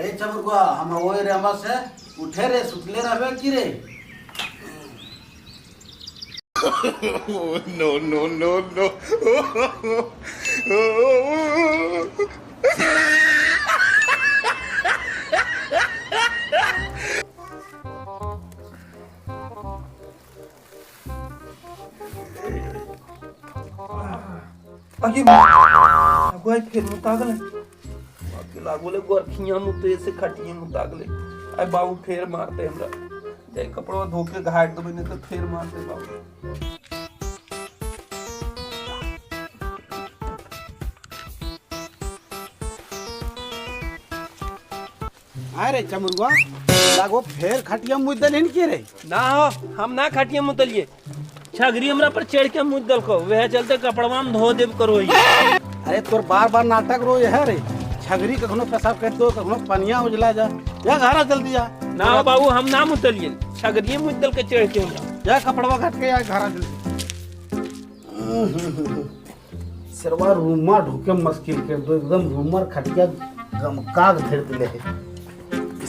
अरे चबुआ हम वो रे हम से उठे रे सुतले रहबे की रे no no no no आगे अगुआ फिर मुतागले बाकी लागोले गोरखियां मुते से खटिए मुतागले आई बाबू फेर मारते हमरा जाई कपड़वा धो के घाट दो ने तो फेर मारते बाबू। अरे चमुरुआ लागो फेर खटिया मुद्दे नहीं की रे ना हो हम ना खटिए मुतलिए छगरी हमरा पर चढ़ के मुद दल को वह चलते कपड़वा में धो देव करो। अरे तोर बार बार नाटक रो है रे छगरी कखनो पेशाब कर दो कखनो पनिया उजला जा या घरा जल्दी जा ना हो बाबू हम ना मुतलिए छगरी मुद दल के चढ़ के हमरा जा कपड़वा घट के या घरा जल्दी सरवा रूमा ढुके मुश्किल कर दो एकदम रूमर खटिया गमकाग धर दिले है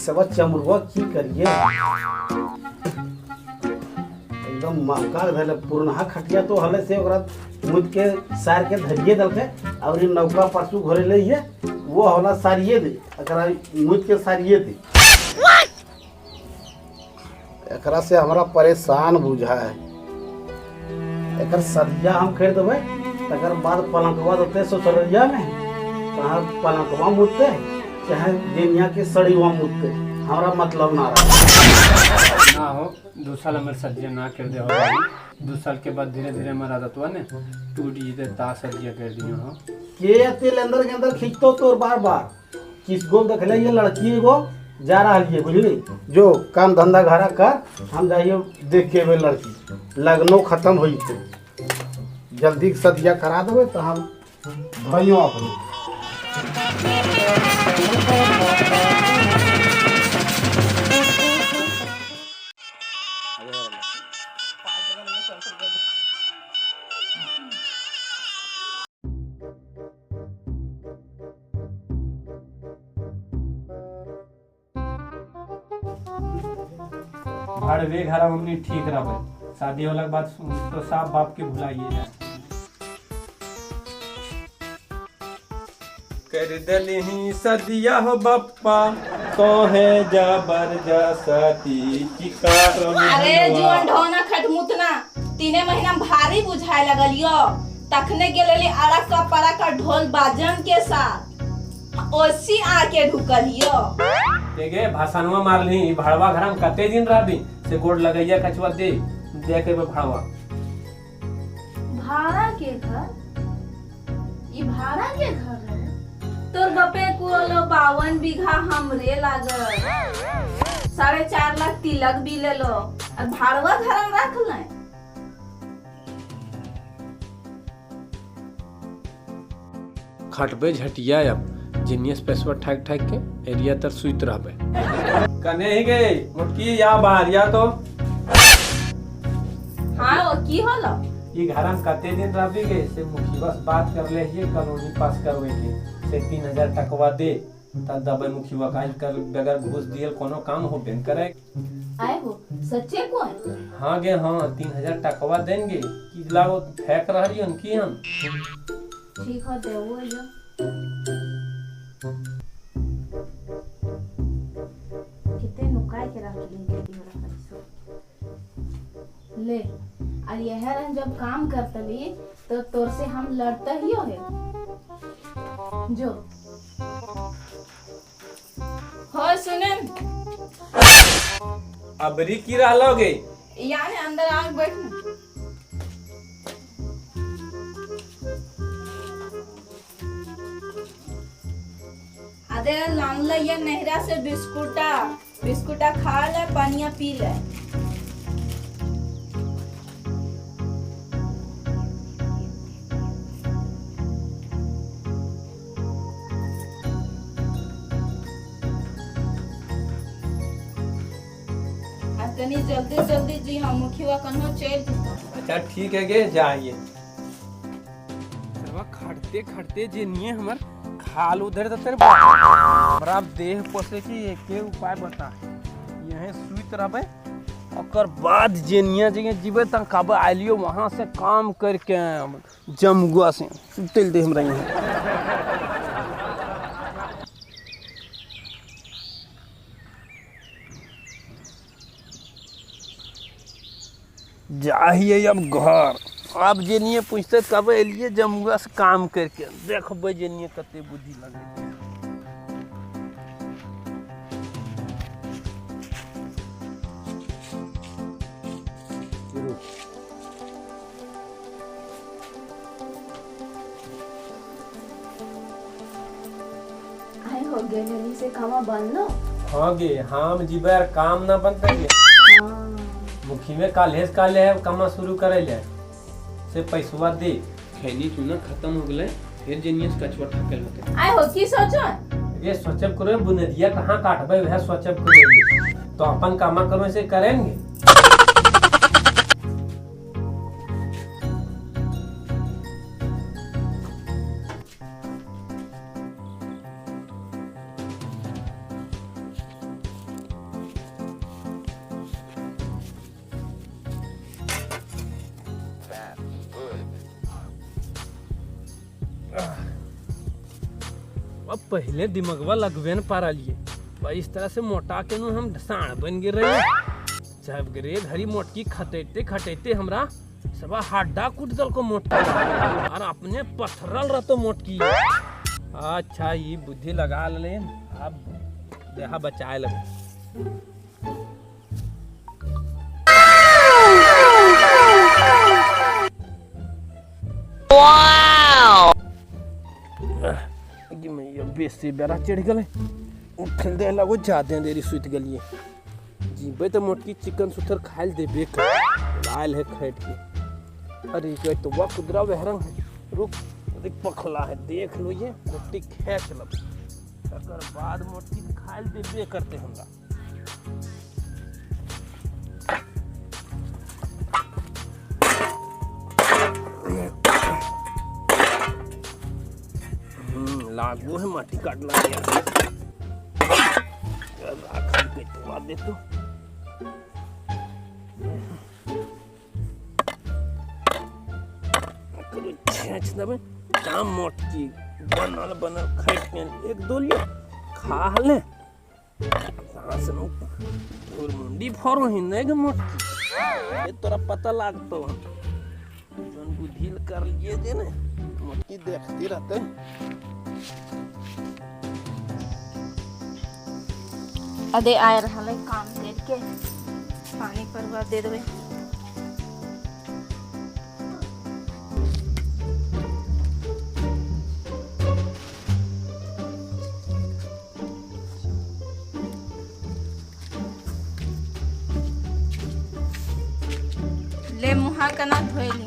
सब चमुरुआ की करिए एकदम महका धले पुरनहा खटिया तो हले से ओकरा मुद के सार के धरिए दल के और नौका पशु घरे ले ये वो होला सारिए दे एकरा मुद के सारिए दे एकरा से हमरा परेशान बुझा है एकर सदिया हम कर देबे तकर बाद पलंकवा देते ससुरिया में कहां पलंकवा मुदते चाहे दुनिया के सड़ीवा मुदते हमरा मतलब ना रहा ना हो 2 साल हमारे सदिया ना कर दे हो 2 साल के बाद धीरे धीरे हमारा आदतवा ने टूट जीते ता सदिया कर दियो हो के तेल अंदर के अंदर खींचतो तोर बार बार किस गो देख ले ये लड़की एगो जा रहा है बुझली जो काम धंधा घरा कर हम जाइए देख के वे लड़की लगनो खत्म होई तो जल्दी सदिया करा देबे तो हम भइयो अपने भाड़वे घरा हमने ठीक रहे शादी वाला बात सुन तो साफ बाप के भुलाइए जाए कर दलही सदिया हो बप्पा तो है जबरदस्ती चिकार अरे जुआन ढोना खटमुतना 3 महीना भारी बुझाए लगलियो तखने गेलेली आड़ा का पड़ा का ढोल बाजन के साथ ओसी आके ढुकलियो देखे भाषणवा मारली भाड़वा घर में कते दिन रहबी से गोड़ लगैया कछुआ दे के भाड़वा भाड़ा के घर ई भाड़ा के घर है तोर बपे कुलो 52 बीघा हमरे लागल 4.5 लाख तिलक भी ले लो और भाड़वा घर में रख ले खटबे झटिया अब जीनियस पैसवा ठाक ठाक के एरिया तर सुइत रहबे कने ही गए मुटकी या बाहर या तो हां ओ की होला ई घर में कते दिन रहबी गए से मुखिया बस बात कर ले ये कॉलोनी पास करवे के से 3000 टकवा दे त दबे मुखिया काल कर बगैर घूस दियल कोनो काम हो बेन करे आए हो सच्चे को है हां गे हां 3000 टकवा देंगे की लागो फेंक रहली हन की हम ठीक है देवो या कितने नुकाय के रख लेंगे ले और यह रन जब काम करतली तो तोर से हम लड़ता ही हो जो हो सुने अबरी की रहलोगे यानी अंदर आके बैठ अरे लान ले ये नहरा से बिस्कुटा खा ले पानिया पी ले तनी जल्दी जल्दी जी हम मुखिया कन्हो चल अच्छा ठीक है गे जाइए सरवा खड़ते खड़ते जे निये हमर हाल उधर तो तेरे बड़ा देह पोसे की एके उपाय बता। यहीं सुइत रहबे और बाद जेनिया जगह जीवे त कब आलियो वहां से काम करके जमगुआ से सुतल दे हमरा यहाँ। जाइए अब घर। अब जेनिए पूछते कब एलिए जमुआ से काम करके देखबे जेनिए कते बुद्धि लगे। आए हो गए जनी से कामा बनलो। हाँ गे हम जीबर काम ना बनते गे। मुखी में काले है कमा शुरू करे ले से पैसवा दे खैनी चूना खत्म हो गए फिर जेनियस कछुआ ठाकल होते। आए हो की सोचो ये सोचब करो बुनिया कहाँ काटबे वह सोचब करो तो अपन कामा करो से करेंगे। अब पहले दिमागवा लगवे न पारा लिए भाई इस तरह से मोटा के नु हम साण बन गिर रहे जब गिरे घरी मोटकी खटेते खटेते हमरा सबा हड्डा कूट दल को मोटा और अपने पथरल रहतो मोटकी। अच्छा ये बुद्धि लगा ले अब देहा बचाए लगे। बेसी बेरा चढ़ गए उठल दे लगो ज्यादा देरी सुत गलिए जीबे तो मोटकी चिकन सुथर खाइल देबे लाल है खैट के। अरे ये तो वह कुदरा बहरंग है रुक देख पखला है देख लो ये मोटकी खींच लब अगर बाद मोटकी खाइल देबे करते हमरा। लागू है माटी काटना यार राखल के तो दे तो करो छेच दबे काम मोटकी बनल बनल खैट के एक दो लियो खा ले सांस नु और मुंडी फोरो ही नहीं ग मोटकी ये तोरा पता लागतो जन बुद्धि कर लिए जे ने मोटकी देखती रहते। अदे आए रहा काम करके पानी परवा दे देवे। ले मुहा कना धोए ली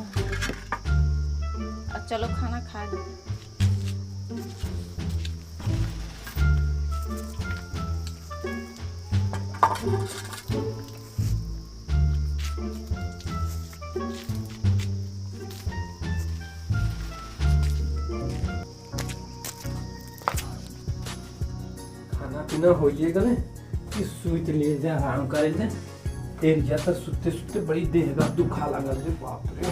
और चलो खाना खा लो। खाना पीना होइए गले कि सुत ले जा आराम करे ले तेर जाता सुते सुते बड़ी देह का दुखा लागल रे बाप रे।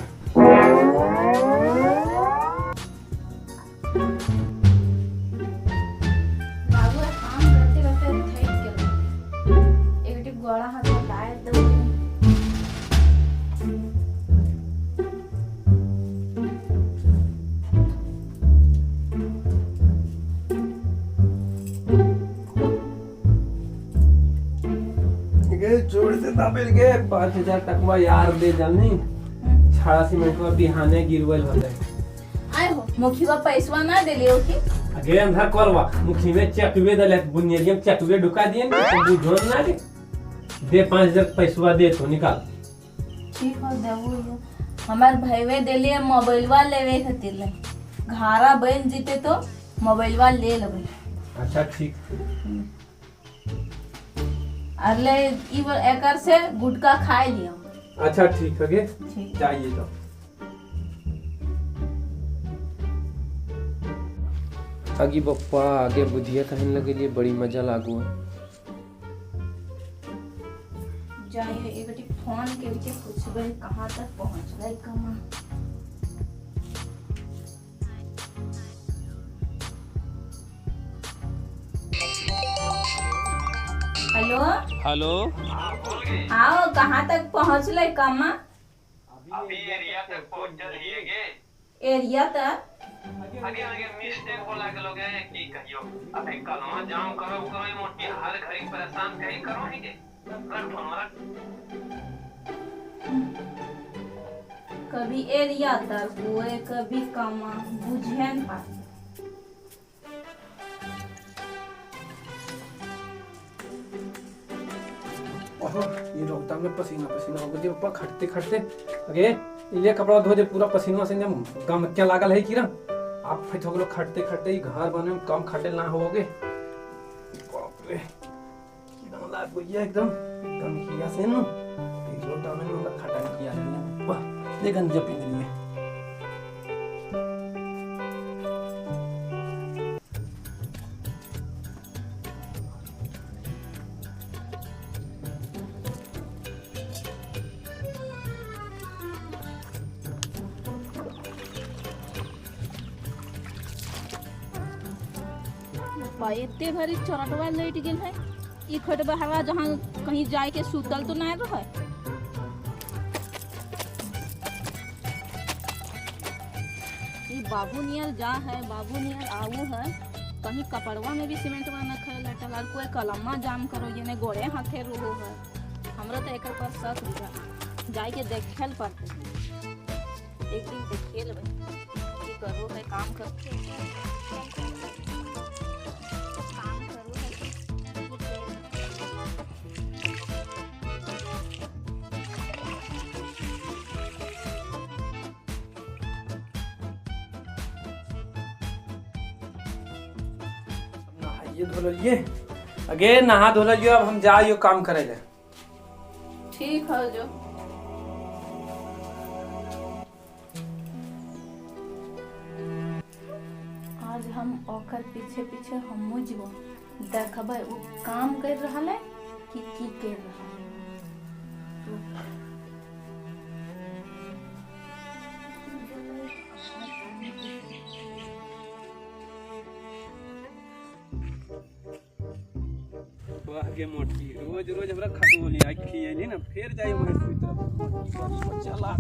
बाबू काम करते करते थक गेल एक टिप गोड़ा हाथ में लाए दो। जोड़ से दाबेल के 5000 टकवा यार दे जानी 86 मिनट में बिहाने गिरवल होते आए हो मुखिया पैसवा ना देलियो की अगे अंधा करवा मुखी में चकवे दले बुनियरियम चकवे ढुका दिए तो बुझो ना दे 5000 पैसवा दे तो निकाल। ठीक हो देबो हमार भाईवे देलिए मोबाइलवा लेवे खातिर ले घारा बन जीते तो मोबाइलवा ले लेबे। अच्छा ठीक अगले एकर से गुटका खाए लियो। अच्छा ठीक है गे ठीक जाइए तो आगे बप्पा आगे बुधिया कहने लगे लिए बड़ी मजा लागू है। जाइए एक बारी फोन करके पूछबे कहाँ तक पहुँच गए कमा। हेलो हेलो, आओ कहाँ तक पहुँच ले कमा। अभी एरिया तक पहुंच रही है। एरिया तक आगे मिस्टेक हो लागलोगे की कहियो। अबे कलमा जाम करो मोटी हर घड़ी परेशान कहीं करो ही के कर फोन कभी एरिया तक हुए कभी कमा बुझे न पाते। ये रोकता में पसीना पसीना हो गया पप्पा खटते खटते। अगे ये कपड़ा धो दे पूरा पसीना से गम क्या लागल है किरण। आप फिर थोड़ा खटते खटते ही घर बने में कम खटे ना होगे। बाप रे किरण लाग गई एकदम एकदम किया से न एक लोटा में ना खटा किया है वाह ये गंजा पी लिए। इतने भरी चोरटवा लेट गेल है। ई खटबा हवा जहाँ कहीं जाए के सुतल तो नहीं रहे। ई बाबू नियर जा है बाबू नियर आऊ है। कहीं कपड़वा में भी सीमेंट न खेल लटल और कोई कलम्मा जाम करो ये ने गोड़े हाथे रोहो है। हमरा तो एक पर शक हुआ जाए के देखेल पड़ते। एक दिन देखेल भाई की करो है काम करके ये धो लिए अगे नहा धो लिए। अब हम जाइयो काम करे ले। ठीक है जो आज हम ओकर पीछे पीछे हमो जीवो देखबे वो काम कर रहा है कि की कर रहा है। आगे मोटी रोज रोज हमरा खटोली आई खिएली ना फिर जाई वहां सुई तरफ चला।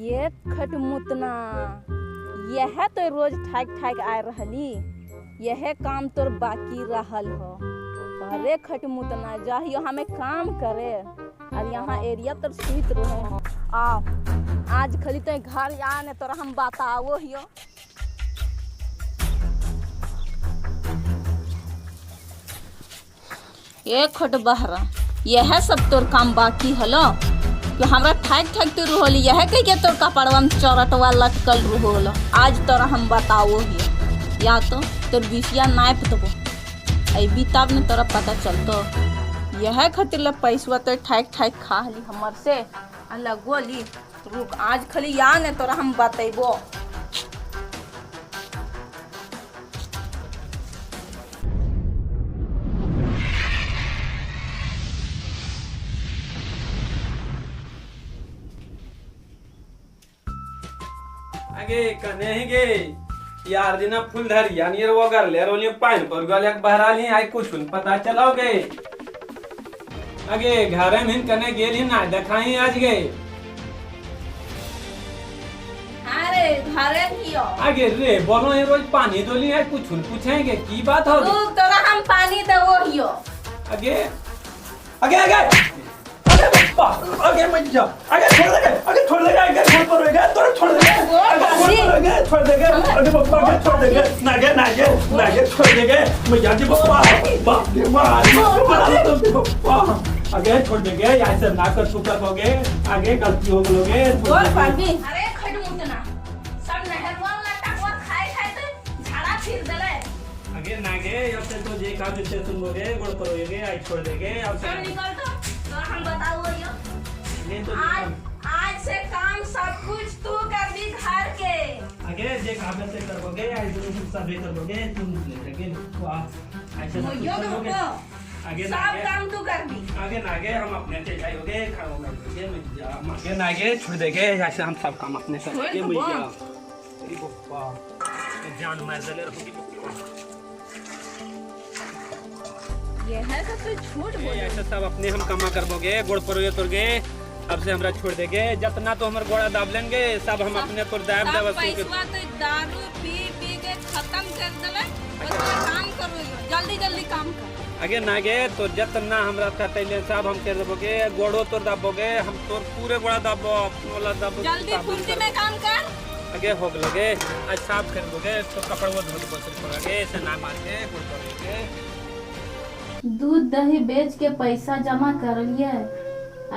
ये खटमुतना यह तो रोज ठाक ठाक आ रहली। यह काम तोर बाकी रहल हो। अरे खटमुतना जाहियो हमें काम करे और यहाँ एरिया तर सुत रहे। आओ आज खाली तो घर आने तोरा हम बताओ हियो। एक खट बहरा यह सब तोर काम बाकी हलो कि हमरा ठाक ठाक तो रहली। यह कह के तोर कपड़वा में चोरटवा लटकल रहल। आज तोरा हम बताओ हियो या तो तोर बिसिया नाप देबो अभी तब न तोरा पता चलतो। यह खातिर ला पैसवा तो ठाक ठाक खा ली हमर से लगोली। रुक आज खाली या ने तोरा हम बतेबो। आगे कने ही गे यार दिना फूल धरी यानी वो कर ले रोली पानी पर गले बहरा ली आई कुछ पता चलाओगे। आगे घर में कने गेली ना देखाई आज गे। अरे घरे हियो आगे रे बोलो ये रोज पानी दोली है कुछ पूछेंगे की बात हो। तू तोरा हम पानी देवो हियो। आगे आगे आगे आगे पप्पा आगे मत जा। आगे छोड़ दे आगे छोड़ पड़ेगा तोरा छोड़ दे आगे छोड़ देगा आगे पप्पा आगे छोड़ देगा नागे छोड़ देगा मैं जाती पप्पा बाप रे पप्पा आगे छोड़ देंगे ऐसे ना कर चुका होगे आगे गलती हो गलोगे। बोल पाबी अरे खटमुतना सब नहरवा वाला टाकवा खाए खाए तो झाड़ा फिर देले। आगे नागे अब से तो जे एक आध से सुनोगे गुड़ करोगे आई छोड़ देंगे अब चल निकल तो हम बताओ यो नहीं तो आज से काम सब कुछ तू कर दी घर के। आगे जे काम से करोगे आई तुम सब करोगे तुम ले लेंगे वाह ऐसे मोयो करोगे को आगे सब काम तू कर दी। आगे नागे हम अपने से जाओगे खाओगे मैं आगे नागे छोड़ देंगे ऐसे हम सब काम अपने से करेंगे भैया तेरी बप्पा जान मार दले रहोगी ये है तो तू झूठ बोल। ऐसे सब अपने हम कमा करबोगे गोड़ परोगे तोरगे अब से हमरा छोड़ देंगे जितना तो हमर गोड़ा दाब लेंगे सब हम अपने तोर दाब देव पैसा तो दारू पी पी के खत्म कर देले काम करो जल्दी जल्दी काम कर। आगे नागे तो जितना हमरा कटैले सब हम कर देबोगे गोड़ो तोर दाबोगे हम तोर पूरे गोड़ा दाबो वाला दाबो जल्दी फुर्ती में काम कर। आगे होग लगे आज साफ कर दोगे तो कपड़ वो धो दो पड़ोगे ऐसे ना मार के गुड़ करोगे। दूध दही बेच के पैसा जमा कर लिए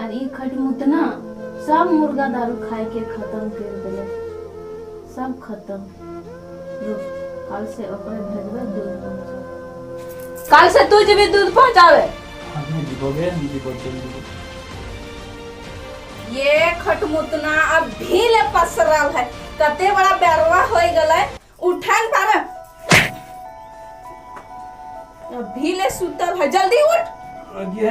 और ई खटमुतना सब मुर्गा दारू खाए के खत्म कर दिले सब खत्म। रुक कल से ओकरे भेजबे दूध पहुंचा कल से तू भी दूध पहुंचावे। हम जीवोगे हम जीवोगे ये खटमुतना अब भी ले पसरल है कते बड़ा बेरवा होई गले उठन पार अब भी ले सुतल है जल्दी उठ। आगे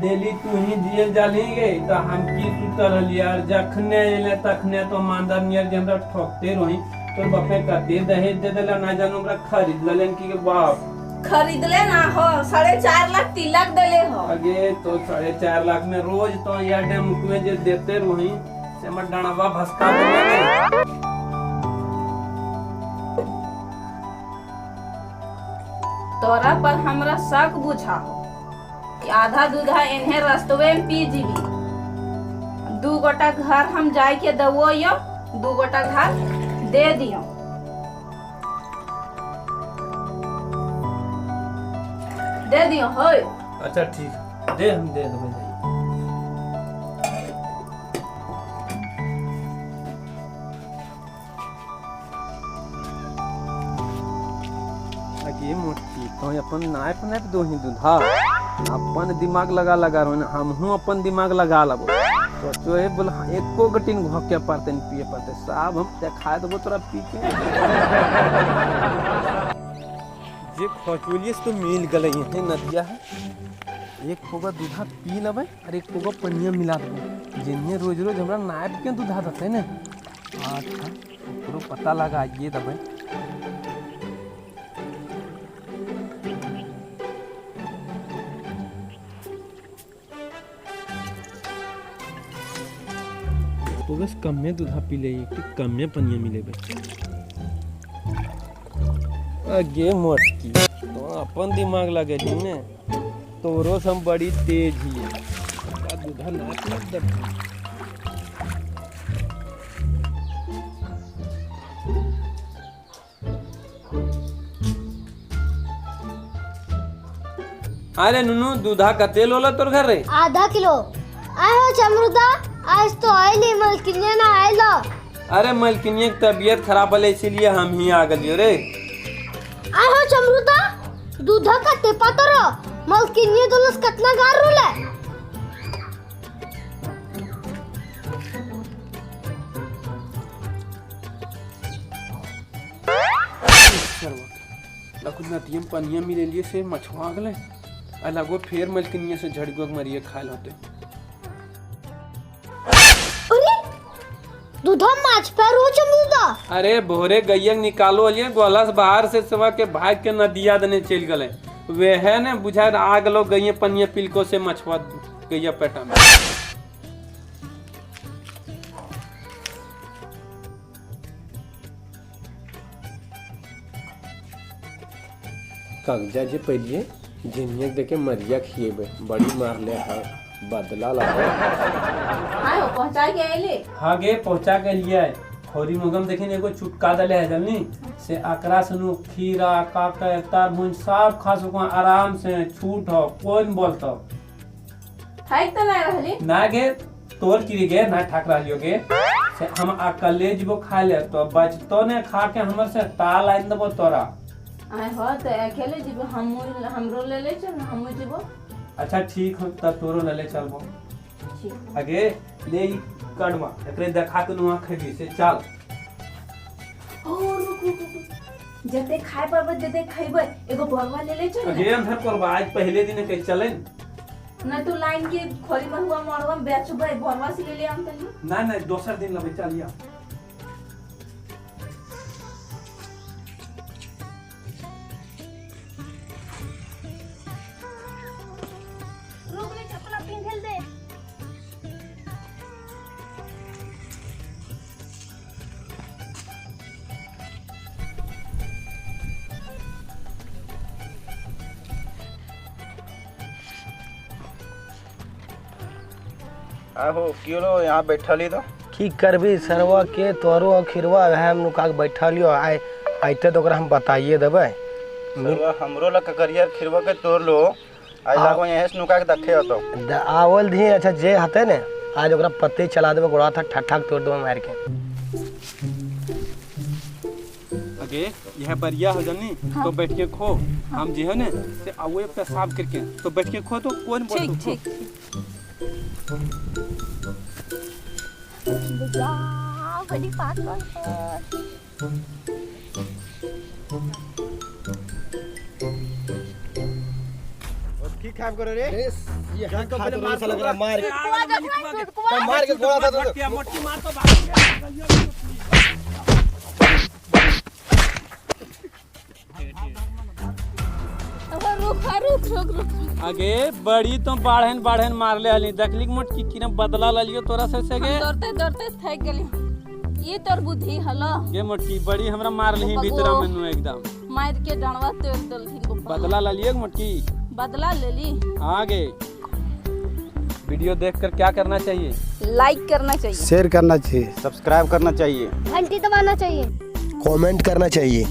डेली तू ही जिए जालेंगे तो हम की सुतर हलिए यार जखने एले तखने तो मांदर नियर जे हमरा ठोकते रही तो बपे कते दहेज दे देला ना जानू हमरा खरीद लेन की बाप खरीद ले ना हो 4.5 लाख तिलक देले हो। आगे तो 4.5 लाख में रोज तो या डैम में जे देते रही से हमर डाणवा भसका देंगे। तोरा पर हमरा शक बुझा कि आधा दूधा इन्हें रस्तवे में पी जीवी। 2 गोटा घर हम जाए के दवो यो 2 गोटा घर दे दियो। दे दियो होय। अच्छा ठीक दे हम दे देबे जाई। आगे मोटी तो अपन नाप नाप दो ही दूधा अपन दिमाग लगा रहो हमहू अपन दिमाग लगा लबो सोचो है बोल एको गटिन घोके पारते न पिए पारते सब हम देखा देबो तोरा पी के जे खचुलियस तो मिल गले है नदिया है एक पोगा दूधा पी लेबै और एक पोगा पनिया मिला देबै जिन्ने रोज रोज हमरा नाप के दूधा देते ने अच्छा ओकरो पता लगाइए देबै। तो बस कमे दूधा पी ले कमे पनिया मिलेबे आगे मोटकी तो अपन दिमाग लगे थी ने तोरो से हम बड़ी तेज ही है दूधा नाच मत दे। अरे नुनू दूधा का तेल होला तोर घर रे आधा किलो आयो चमरुदा आज तो आई नहीं मलकिनिया ना आयलो। अरे मलकिनिया की तबीयत खराब है इसीलिए हम ही आ गए रे। आयो चमरुदा दूधा का ते पतरो मलकिनिया दुलस कितना गार रोले लकुन नदियम पनिया मिले लिए से मछुआ गले अलगो फिर मलकिनिया से झड़गो मरिए खाल होते। अरे दूधा माछ पर हो चमरुदा अरे भोरे गैयक निकालो लिए गोला से बाहर से सवा के भाग के नदिया दने चल गले वे है ने बुझा आ गलो गैया पनिया पिलको से मछुआ गैया पेटा में कागजा जे पहले जिनिया देखे मरिया खिएबे बड़ी मार ले है बदला लगा हां पहुंचा के आइले। हाँ गे पहुंचा के लिए खोरी मुगम देखे एगो चुटका दले है जमनी से आकरा सनु खीरा काका तार मुन सब खा सको आराम से छूट हो कोई न बोलतो खाई त नहीं रहली ना गे तोर की गे ना ठाक रहियो गे से हम अकेले जबो खा ले तो बचतो ने खा के हमर से ताल आइन देबो तोरा आए हो तो अकेले जीबो हमरो ले ले चल हमो जीबो। अच्छा ठीक हो तब तोरो ले चलबो। ठीक आगे ले ई कड़वा एकरे देखा के नुआ खबी से चल। ओ रुक जते खाए परबे जते खइबे एगो बरवा ले ले चल। आगे अंधर करबा आज पहले दिन के चले ना तू लाइन के खोरी में हुआ मरवा बेचबे बरवा से ले ले हम तनी। ना दोसर दिन लबे चलिया। रुक ले चप्पल पिन दे। आहो क्यों लो यहाँ बैठली तो की करबी सरवा के तोरो खिरवा वह हम नुका के बैठा लियो आए आइते तो ओकरा हम बताइए देबे। सरवा हमरो ला ककरिया खिरवा के तोड़ लो आज लागो यहीं से नुका के दखे होतो आवल धी अच्छा जे हते ने आज ओकरा पत्ते चला देबे गोड़ा था ठठा के तोड़ देबे मार के। आगे यह बढ़िया हो जानी तो बैठ के खो हम जे है ने से आवे पेशाब करके तो बैठ के खो तो कौन बोल ठीक ठीक बड़ी बात की खाब करे रे ये हां तो पहले मार लग रहा मार के मार के गोड़ा था तो मोटी मार तो भाग रुक आगे बड़ी तो बाढ़न मार ले हली देखली मोटकी किना बदला ल लियो तोरा से गे दौड़ते दौड़ते थक गेली ये तोर बुद्धि हलो गे मोटकी बड़ी हमरा मार लही भीतर में नु एकदम मार के डणवा तोड़ दलथिन को बदला ल लियो मोटकी बदला ले ली। आगे वीडियो देखकर क्या करना चाहिए? लाइक करना चाहिए, शेयर करना चाहिए, सब्सक्राइब करना चाहिए, घंटी दबाना चाहिए, कमेंट करना चाहिए।